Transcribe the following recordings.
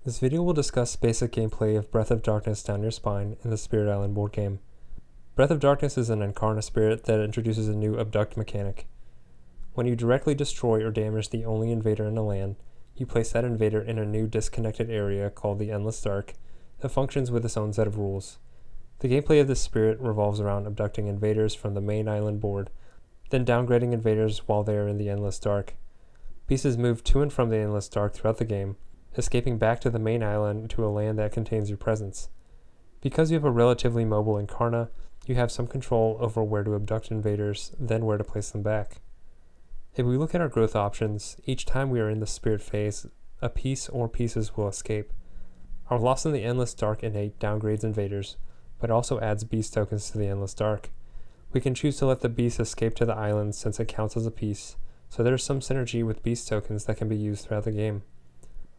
This video will discuss basic gameplay of Breath of Darkness Down Your Spine in the Spirit Island board game. Breath of Darkness is an Incarna spirit that introduces a new abduct mechanic. When you directly destroy or damage the only invader in a land, you place that invader in a new disconnected area called the Endless Dark that functions with its own set of rules. The gameplay of this spirit revolves around abducting invaders from the main island board, then downgrading invaders while they are in the Endless Dark. Pieces move to and from the Endless Dark throughout the game, escaping back to the main island to a land that contains your presence. Because you have a relatively mobile Incarna, you have some control over where to abduct invaders, then where to place them back. If we look at our growth options, each time we are in the spirit phase, a piece or pieces will escape. Our Lost in the Endless Dark innate downgrades invaders, but also adds beast tokens to the Endless Dark. We can choose to let the beast escape to the island since it counts as a piece, so there is some synergy with beast tokens that can be used throughout the game.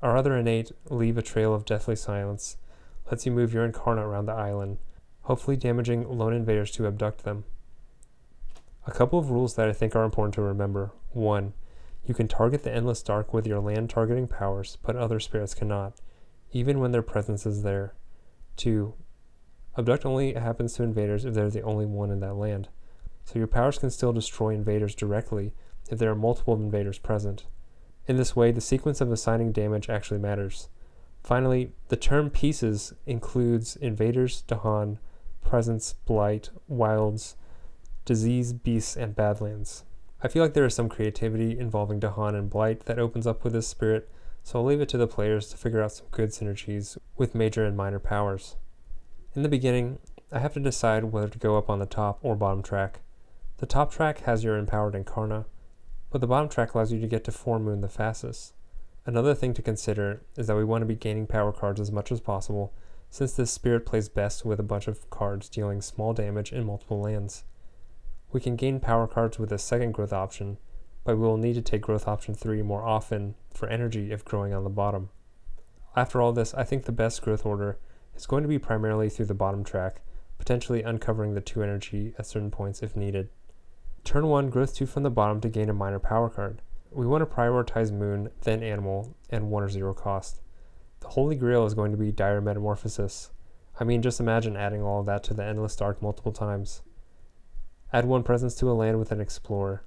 Our other innate, Leave a Trail of Deathly Silence, lets you move your Incarna around the island, hopefully damaging lone invaders to abduct them. A couple of rules that I think are important to remember. 1. You can target the Endless Dark with your land targeting powers, but other spirits cannot, even when their presence is there. 2. Abduct only happens to invaders if they're the only one in that land, so your powers can still destroy invaders directly if there are multiple invaders present. In this way, the sequence of assigning damage actually matters. Finally, the term pieces includes invaders, Dahan, presence, blight, wilds, disease, beasts, and badlands. I feel like there is some creativity involving Dahan and blight that opens up with this spirit, so I'll leave it to the players to figure out some good synergies with major and minor powers. In the beginning, I have to decide whether to go up on the top or bottom track. The top track has your empowered Incarna, but the bottom track allows you to get to 4 Moon the fastest. Another thing to consider is that we want to be gaining power cards as much as possible, since this spirit plays best with a bunch of cards dealing small damage in multiple lands. We can gain power cards with a second growth option, but we will need to take growth option 3 more often for energy if growing on the bottom. After all this, I think the best growth order is going to be primarily through the bottom track, potentially uncovering the 2 energy at certain points if needed. Turn 1, growth 2 from the bottom to gain a minor power card. We want to prioritize Moon, then Animal, and 1 or 0 cost. The Holy Grail is going to be Dire Metamorphosis. I mean, just imagine adding all of that to the Endless Dark multiple times. Add 1 presence to a land with an Explorer.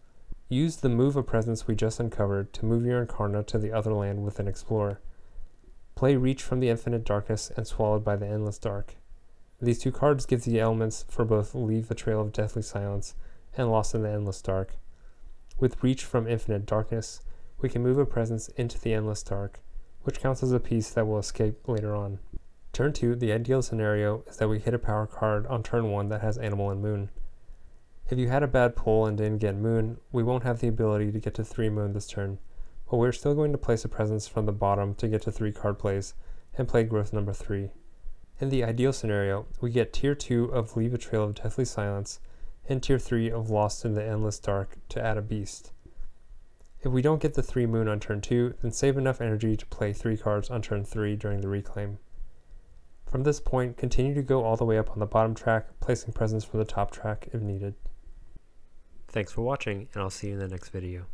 Use the Move a Presence we just uncovered to move your Incarna to the other land with an Explorer. Play Reach from the Infinite Darkness and Swallowed by the Endless Dark. These 2 cards give the elements for both Leave a Trail of Deathly Silence and Lost in the Endless Dark. With Reach from Infinite Darkness, we can move a presence into the Endless Dark, which counts as a piece that will escape later on. Turn 2, the ideal scenario is that we hit a power card on turn 1 that has Animal and Moon. If you had a bad pull and didn't get Moon, we won't have the ability to get to 3 Moon this turn, but we're still going to place a presence from the bottom to get to 3 card plays and play growth number 3. In the ideal scenario, we get tier 2 of Leave a Trail of Deathly Silence and tier 3 of Lost in the Endless Dark to add a beast. If we don't get the 3 Moon on turn 2, then save enough energy to play 3 cards on turn 3 during the reclaim. From this point, continue to go all the way up on the bottom track, placing presence for the top track if needed. Thanks for watching, and I'll see you in the next video.